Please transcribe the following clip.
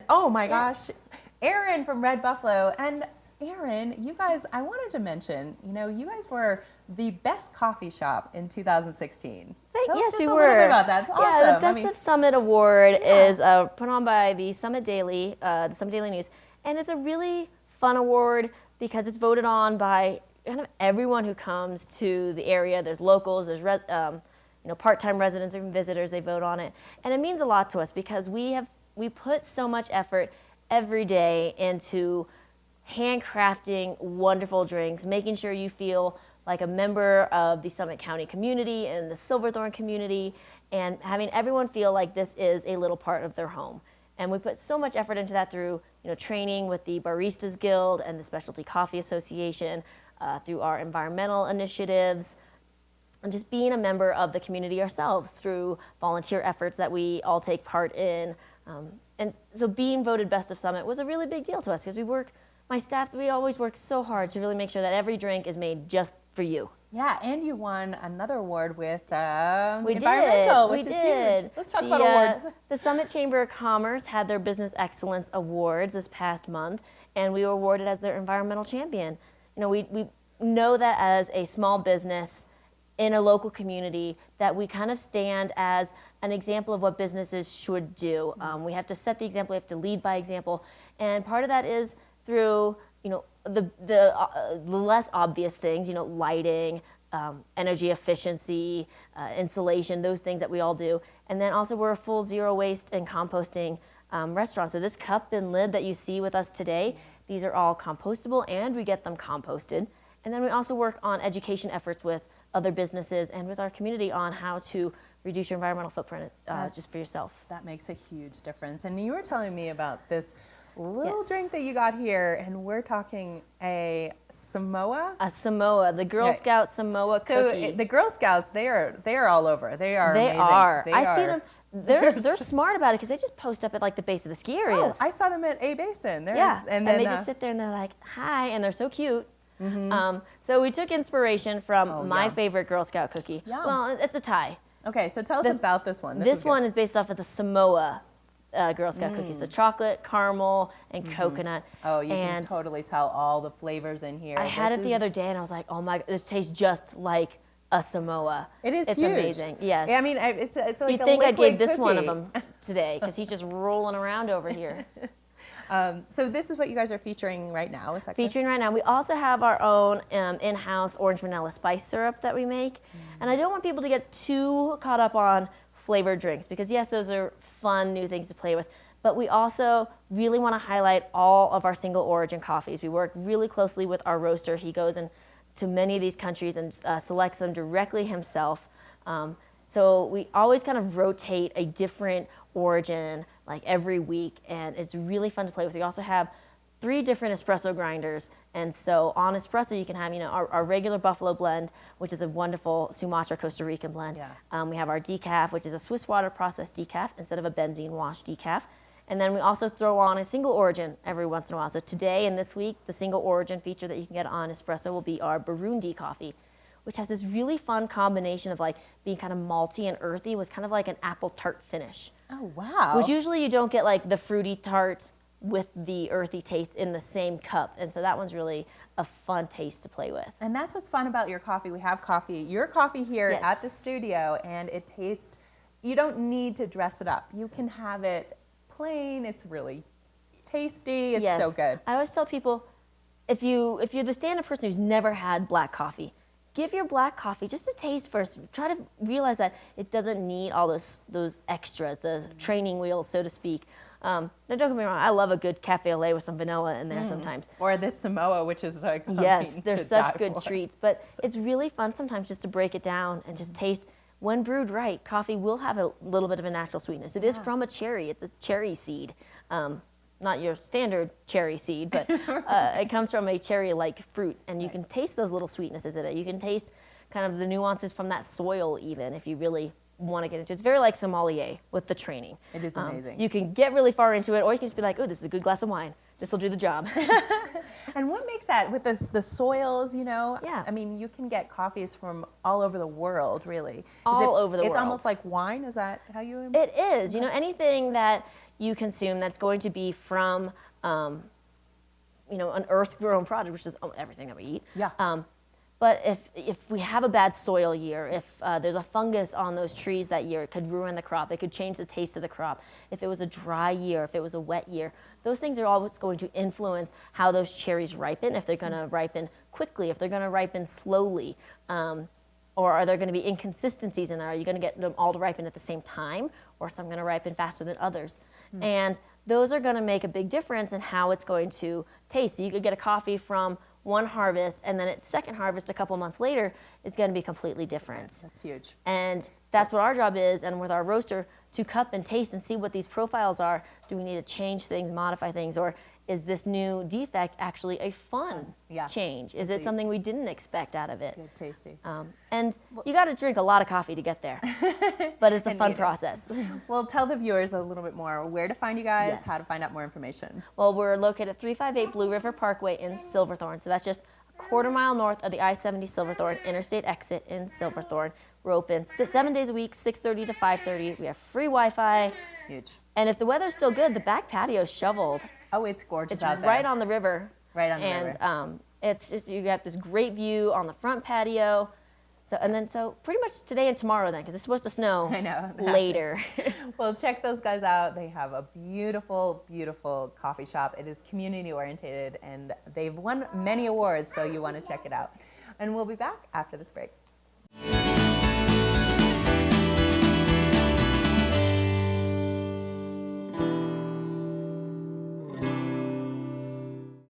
oh my gosh, Erin from Red Buffalo. And Erin, you guys, I wanted to mention, you guys were the best coffee shop in 2016. Tell us Yes, just we a were. little bit about that. That's awesome. Yeah, the Best of Summit Award is put on by the Summit Daily, the Summit Daily News, and it's a really fun award because it's voted on by kind of everyone who comes to the area. There's locals, there's part-time residents, even visitors. They vote on it, and it means a lot to us because we put so much effort every day into handcrafting wonderful drinks, making sure you feel like a member of the Summit County community and the Silverthorne community, and having everyone feel like this is a little part of their home. And we put so much effort into that through training with the Baristas Guild and the Specialty Coffee Association, through our environmental initiatives, and just being a member of the community ourselves through volunteer efforts that we all take part in. And so being voted Best of Summit was a really big deal to us because my staff, we always work so hard to really make sure that every drink is made just for you. Yeah, and you won another award with We environmental, did. which We is did. huge. Let's talk about awards. The Summit Chamber of Commerce had their Business Excellence Awards this past month, and we were awarded as their environmental champion. We know that as a small business in a local community that we kind of stand as an example of what businesses should do. We have to set the example, we have to lead by example, and part of that is through the less obvious things, lighting, energy efficiency, insulation, those things that we all do. And then also we're a full zero waste and composting restaurant. So this cup and lid that you see with us today, these are all compostable and we get them composted. And then we also work on education efforts with other businesses and with our community on how to reduce your environmental footprint just for yourself. That makes a huge difference. And you were telling me about this little drink that you got here, and we're talking a Samoa? A Samoa, the Girl Scout Samoa cookie. So the Girl Scouts, they are all over. They are amazing. I see them. They're smart about it because they just post up at like the base of the ski areas. Oh, I saw them at A Basin. And they just sit there and they're like, hi, and they're so cute. Mm-hmm. So we took inspiration from my favorite Girl Scout cookie. Yum. Well, it's a tie. Okay, so tell us about this one. This one is based off of the Samoa Girl Scout cookies. So chocolate, caramel, and coconut. Oh, you can totally tell all the flavors in here. I had it the other day and I was like, oh my, this tastes just like a Samoa. It's huge. Amazing. Yes. I mean, it's like You'd a think I gave this cookie. one of them today because he's just rolling around over here. So this is what you guys are featuring right now. Is that featuring right now. We also have our own in-house orange vanilla spice syrup that we make. And I don't want people to get too caught up on flavored drinks because yes, those are fun new things to play with. But we also really want to highlight all of our single origin coffees. We work really closely with our roaster. He goes into many of these countries and selects them directly himself. So we always kind of rotate a different origin like every week, and it's really fun to play with. We also have 3 different espresso grinders, and so on espresso you can have our regular Buffalo blend, which is a wonderful Sumatra Costa Rican blend. Yeah. We have our decaf, which is a Swiss water processed decaf instead of a benzene wash decaf. And then we also throw on a single origin every once in a while. So today and this week, the single origin feature that you can get on espresso will be our Burundi coffee, which has this really fun combination of like being kind of malty and earthy with kind of like an apple tart finish. Oh, wow. Which usually you don't get like the fruity tart with the earthy taste in the same cup. And so that one's really a fun taste to play with. And that's what's fun about your coffee. We have your coffee here at the studio, and it tastes, you don't need to dress it up. You can have it plain. It's really tasty. It's so good. I always tell people, if you're the stand-up person who's never had black coffee, give your black coffee just a taste first. Try to realize that it doesn't need all those extras, the training wheels, so to speak. Now, don't get me wrong, I love a good cafe au lait with some vanilla in there sometimes. Or this Samoa, which is like, yes, they're such good for. treats. But it's really fun sometimes just to break it down and just taste. When brewed right, coffee will have a little bit of a natural sweetness. It is from a cherry. It's a cherry seed. Not your standard cherry seed, but it comes from a cherry-like fruit, and you can taste those little sweetnesses in it. You can taste kind of the nuances from that soil even if you really want to get into it. It's very like sommelier with the training. It is amazing. You can get really far into it, or you can just be like, oh, this is a good glass of wine. This will do the job. And what makes that, with the soils, Yeah. I mean, you can get coffees from all over the world, really. All over the world. It's almost like wine, is that how you? It is. Anything that you consume that's going to be from, an earth-grown product, which is everything that we eat. Yeah. But if we have a bad soil year, if there's a fungus on those trees that year, it could ruin the crop. It could change the taste of the crop. If it was a dry year, if it was a wet year, those things are always going to influence how those cherries ripen, if they're going to ripen quickly, if they're going to ripen slowly, or are there going to be inconsistencies in there? Are you going to get them all to ripen at the same time, or some going to ripen faster than others? And those are going to make a big difference in how it's going to taste. So you could get a coffee from one harvest, and then its second harvest a couple months later is going to be completely different. That's huge. And that's what our job is, and with our roaster, to cup and taste and see what these profiles are. Do we need to change things, modify things, or is this new defect actually a fun change? Is it something we didn't expect out of it? Good, tasty. And you got to drink a lot of coffee to get there, but it's a fun process. Well, tell the viewers a little bit more where to find you guys, Yes. how to find out more information. Well, we're located at 358 Blue River Parkway in Silverthorne, so that's just a quarter-mile north of the I-70 Silverthorne Interstate exit in Silverthorne. We're open 7 days a week, 6:30 to 5:30. We have free Wi-Fi. Huge. And if the weather's still good, the back patio's shoveled. Oh, it's gorgeous It's out there. right on the river. Right on the river. And it's just, you got this great view on the front patio. So pretty much today and tomorrow then, because it's supposed to snow I know. later. Well, check those guys out. They have a beautiful, beautiful coffee shop. It is community oriented, and they've won many awards, so you want to check it out. And we'll be back after this break.